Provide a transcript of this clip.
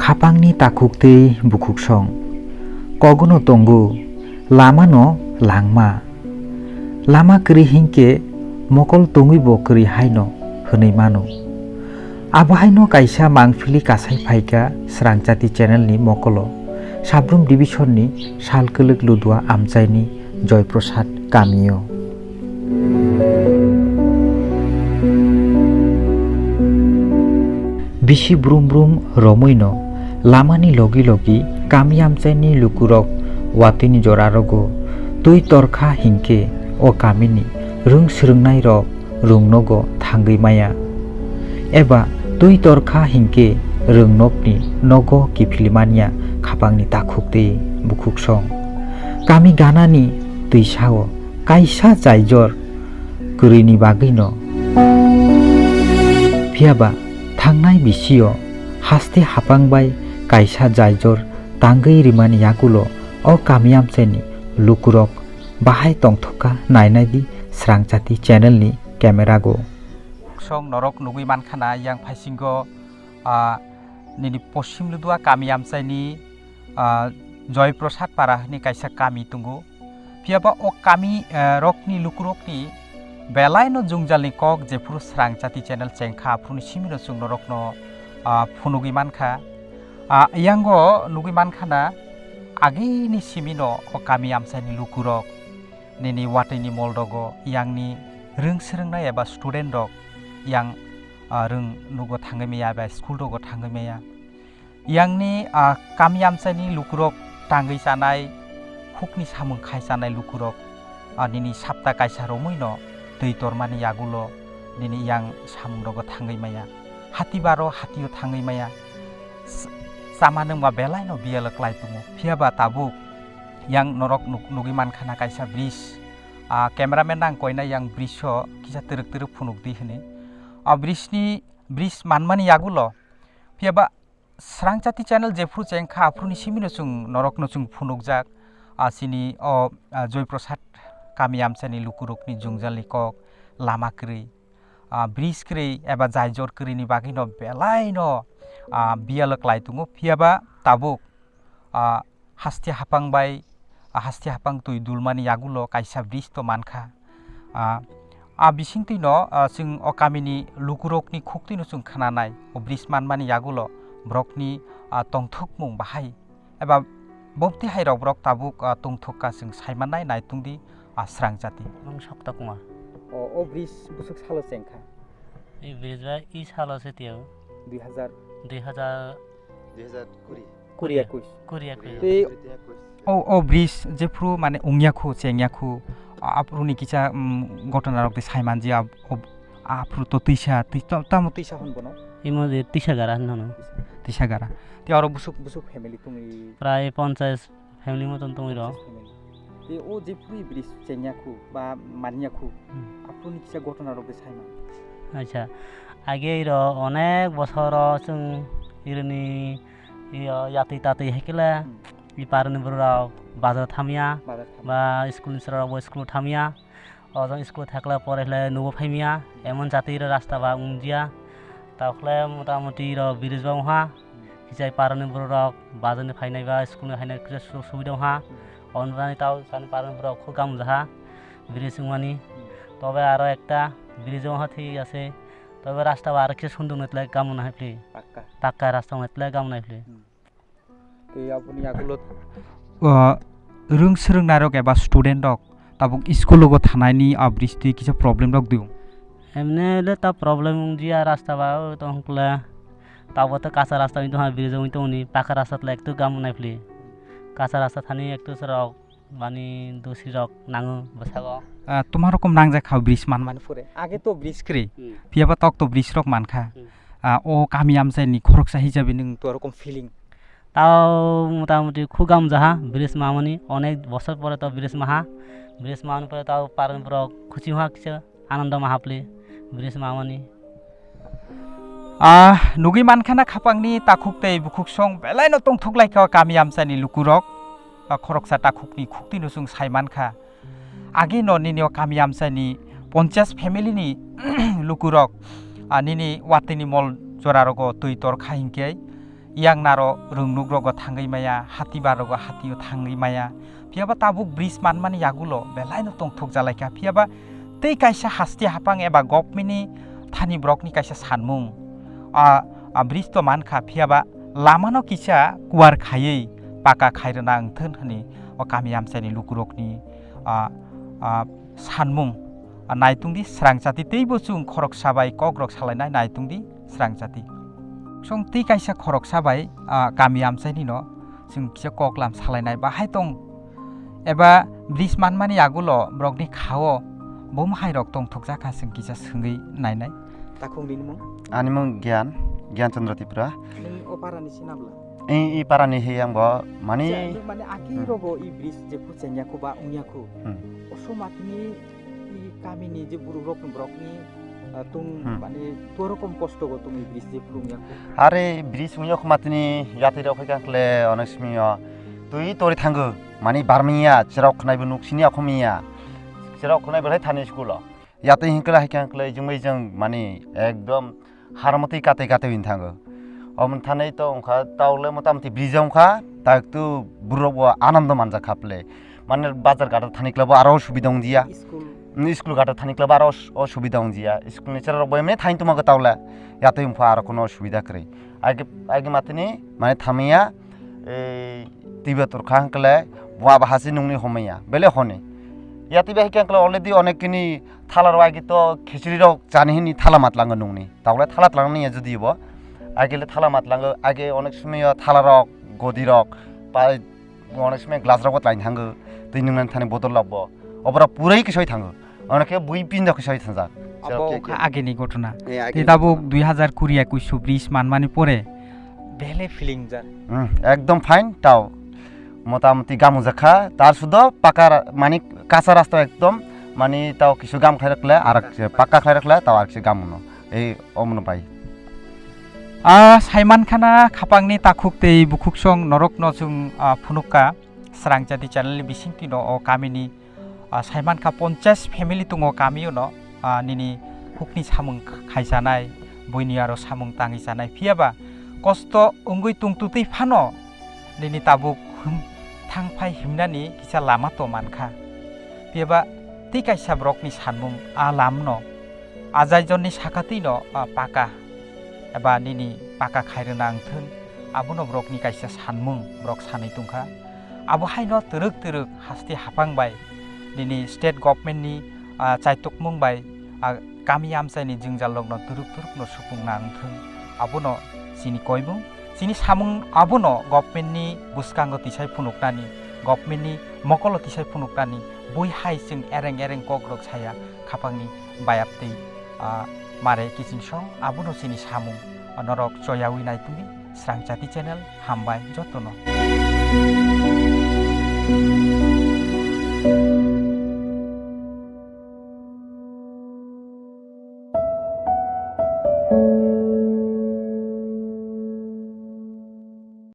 khapangni takuktei bukuksong kogono tongo lama no langma lama kri hingke mokol tongui bo kri haino hwnei mano abo haino kaisa mangphili kasai phaika srangchati channel ni mokolo sabrum division ni salkeluk ludua amchaini Joyprasad Kamio bisi brum brum romoino lamani logi logi kami amchaini lukurok watini jorarogo tui torkha hingke o kamini rung srungnai rok rungnogo thangui maya eba tui torkha hingke rungnokni nogo kiphlimania khapangni takhukte bukuksong kami ganani tuisao kaisa jaijor kurini bagino phiaba thangnai bisio haste hapangbai kaisa jaijor tangei rimani yakulo o kamiam cheni lukurok bahai tongthoka nainadi srangchati channel ni camera go song norok nugui mankhana yang phaisingo nini poschim ludua kamiam cheni Joyprasad para ni kaisa kami tungu phiaba o kami rokni lukurokni belai no jungjalni kok jefuru srangchati channel chengkha phuni simino chung norokno phunugi mankha yango nugi mankhana agini simino o kami amsani lukurok nini watini moldogo yangni rung srungnai eba student rok yang rung nugo thangmeya ba school rogo thangmeya yangni kami amsani lukurok tangei sanai khukni samung khaisanai lukurok nini sapta kaisa romuino tui tormani yagulo nini yang samung rogo thangei maya hatibaro hatio thangei maya samanungba belai no biala klai tungo phiaba tabuk yang norok nugi mankhana kaisa bridge cameraman nang koina yang bridge ho kisa teruk phunuk di hene bridge manmani yagulo phiaba srangchati channel jefru chengkha apruni simino chung norok no chung phunuk jak asini o Joyprasad kami amchani lukurokni jungjalni kok lama kri bridge kri eba jaijor kri ni bagino belai no biala klai tungo phiaba tabuk haste hapang tui dulmani yagulo kaisa bridge to mankha bisingti no sing o kamini lukurokni khukti no chung khananai o bridge manmani yagulo brokni tongthokmung bahai eba bopti hairok brok tabuk tongthokka sing saimanai naitungdi srangchati nong sapta kuma o bridge busuk salo chengkha এই bridge বা ই সাল আছে তেও 2021 o bridge jefru mane ungyaku chengyaku apruni kicha gotona rok saimanji apru to tisa tamu tisa honbono imo যে 30 গারা নন 30 গারা তে আরো busuk family তুমি প্রায় 50 ফ্যামিলি মতন তুমি র তে ও jefru bridge chengyaku ba maniyaku apruni kicha gotona rok saiman আচ্ছা আগে র অনেক বছর जों ইরনি ইয়াতি তাতে হেকেলা ই পারনি বরাও বাজার থামিয়া বা স্কুল সরাও স্কুল থামিয়া অজন স্কুল থাকলা পড়াইলে নবো ফাইমিয়া এমন জাতির রাস্তা বা উঞ্জিয়া তাহলে মোটামুটি র ব্রিজ বাউহা কিজাই পারনি বরাও বাজারনি ফাইনাই বা স্কুল হাইনাই সুবিধা হা অনবানি তাও সানি পারনি বরাও খুব কাম যাহা ব্রিজ মানি তবে আরো একটা ব্রিজ হাতি আছে তবে রাস্তা আর কিছু সুন্দর নতলে কাম না হইলে পাক্কা রাস্তা নতলে কাম না হইলে তে আপনি আগুলো রুং সরং নারক এবা স্টুডেন্ট রক তাবুক স্কুল লগো থানাইনি ব্রিজটি কিছু প্রবলেম রক দিও এমনে হলে তা প্রবলেম জিয়া রাস্তা বা তো হকলা তাও তো কাঁচা রাস্তা কিন্তু ব্রিজ হইতো নি পাকা রাস্তাতে একটু কাম না হইলে কাঁচা রাস্তা থানি একটু সরক মানে দোষী রক নাঙো বসাগো তোমার রকম নাংজা খাও ব্রিজ মানে পরে আগে তো ব্রিজ করি ফিয়াবা তক তো ব্রিজ রক মানখা ও কামি আমসাইনি খরকসা হিসাবে নং তো রকম ফিলিং তাও মোটামুটি খুব কাম যাহা ব্রিজ মামনি অনেক বছর পরে তো ব্রিজ মাহন পরে তাও পারন পর খুশি হওয়া কিছু আনন্দ মাহাপলে ব্রিজ মামনি নুগি মানখানা খাপাংনি তাখুকতে বুকুকসং বেলাই ন তংথুকলাইকা কামি আমসাইনি লুকুরক খরকসা তাখুকনি খুকতি নুসুং সাইমানখা আগে ন নিনি কামি আমসাইনি 50 family ni lukurok nini watini mol joraroko tui tor khaingke yang naro rungnuk rogo thangai maya hati barogo hatio thangai maya phiaba tabuk bridge manmani yagulo belai no tongthok jalaika phiaba tei kaisa hasti hapang eba government thani brokni kaisa sanmung bridge to mankha phiaba lamano kisa kuar khayei paka khairana angthon hani o kami amsani lukurokni sanmung naitungdi srangchati teibo chung khorok sabai kogrok salainai naitungdi srangchati song tei kaisa khorok sabai kami amsaini no chung kisa koklam salainai bahai tong eba bridge manmani agulo brokni khao bom hairok tong thokjaka chung kisa sungei nainai takongni mung ani mung Gyan Chandra Tripura nung oparani sinabla i parani he yang bo mani মানে আকি রগো ই bridge যে ফুচেনিয়াকো বা উনিয়াকো অসমাতনি ই কামিনি যে Bru rock ব্রকনি তুম মানে তো রকম কষ্ট গো তুমি ব্রিজ যে ফুলুনিয়াকো আরে ব্রিজ উনিয়াকো মাতনি ইয়াতি রক কাকলে অনসমিয়া তুই তোরি থাঙ্গ মানে বারমিয়া যেরাও খনাইবো নুকসিনি আখমিয়া যেরাও খনাই বেলাই থানি স্কুল ইয়াতে হিংকলা হাইকাংকলে জুमै जों মানে একদম হারমতি কাতে কাতে হইন থাঙ্গ অমন থানাই তো ওখা তাওলে মোটামুটি ব্রিজে ওখা তা একটু বুড়ো আনন্দ মানজা খাপলে মানে বাজার ঘাটে থানিক্লাবো আরো সুবিধা দিয়া স্কুল ঘাটে থানিক্লাবো আরো অসুবিধা দিয়া স্কুল নেচার বয়মে থাইন তোমাকে তাওলে ইয়াতে উমফা আর কোনো অসুবিধা করে আগে মাতিনি মানে থামিয়া এই টিবে তোর খাঙ্কলে বুয়া বাহাসি নুংনি হমাইয়া বেলে হনে ইয়াতে বেহে কাঙ্কলে অলরেডি অনেকখিনি থালার আগে তো খিচুড়িরক জানিহিনি থালা মাতলাঙ্গ নুংনি তাওলে থালা তলাংনি যদিব আগেলে থালা মাতলাঙ্গো আগে অনেক সময় থালা রক গদি রক বা অনেক সময় গ্লাস রকত লাইন থাঙ্গো दै नुंनानै थानाय बदल लाबो अबरा पुरै किसय थाङो अनके बुइ पिन्दा किसय थांजा আবো আগেনি ঘটনা তে দাবো 2020-21 ব্রিজ মানমানি পরে বেলে ফিলিং যা একদম ফাইন তাও মোটামুটি গামু জাখা তার শুধু পাকা মানে কাঁচা রাস্তা একদম মানে তাও কিছু গাম খাই রাখলে আর পাকা খাই রাখলে তাও আর কিছু গামুনো এই অমনো পাই সাইমান খানা খাপাংনি তাখুক tei bukuksong norok no chung phunukka srangchati channel ni bisingti no o kamini Saiman খা 50 family tungo kamiyo no nini hukni samung khaisanai boini aro samung tangi sanai phiaba kosto ungui tungtutei phano nini tabuk thangphai himnani kisa lama to mankha phiaba tei kaisa brokni sanmung lamno ajaijonni sakati no paka eba nini paka khairana angthon abono brokni kaisa sanmung brok sanai tungkha abo haino teruk hasti hapangbai nini state government ni chaitokmung bai kami amsaini jingjal logno teruk no supungna angthon abono sini koibung sini samung abono government ni buskango tisai phunuknani government ni mokolo tisai phunuknani boi hai sing ereng kogrok saya khapangni bayaptei mare kisin song abono sini samung norok choyawi naitumi srangchati channel hambai jotono